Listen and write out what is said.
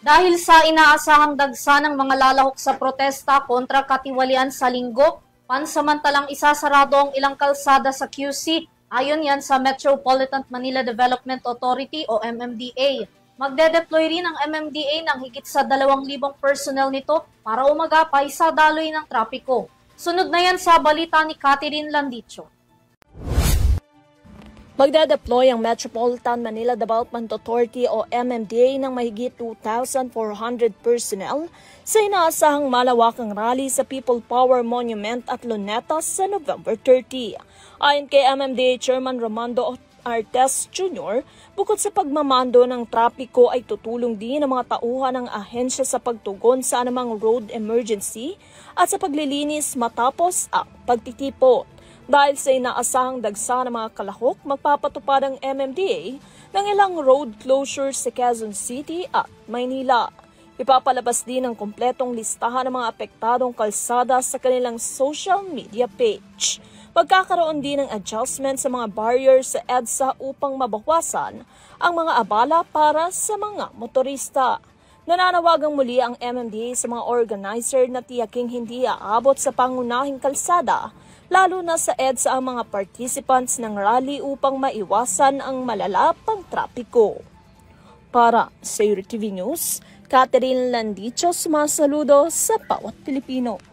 Dahil sa inaasahang dagsa ng mga lalahok sa protesta kontra katiwalian sa linggo, pansamantalang isasarado ang ilang kalsada sa QC, ayon yan sa Metropolitan Manila Development Authority o MMDA. Magde-deploy rin ang MMDA ng higit sa 2,000 personnel nito para umagapay sa daloy ng trapiko. Sunod na yan sa balita ni Catherine Landicho. Magdadeploy ang Metropolitan Manila Development Authority o MMDA ng mahigit 2,400 personnel sa inaasahang malawakang rally sa People Power Monument at Lunetas sa November 30. Ayon kay MMDA Chairman Romando Artes Jr., bukod sa pagmamando ng trapiko ay tutulong din ang mga tauhan ng ahensya sa pagtugon sa anumang road emergency at sa paglilinis matapos ang pagtitipon. Dahil sa inaasahang dagsa ng mga kalahok, magpapatupad ang MMDA ng ilang road closures sa Quezon City at Maynila. Ipapalabas din ang kumpletong listahan ng mga apektadong kalsada sa kanilang social media page. Magkakaroon din ng adjustment sa mga barriers sa EDSA upang mabawasan ang mga abala para sa mga motorista. Nananawagang muli ang MMDA sa mga organizer na tiyaking hindi aabot sa pangunahing kalsada, lalo na sa EDSA ang mga participants ng rally upang maiwasan ang malalapang trapiko. Para sa EURTV News, Catherine Landicho, sumasaludo sa bawat Pilipino.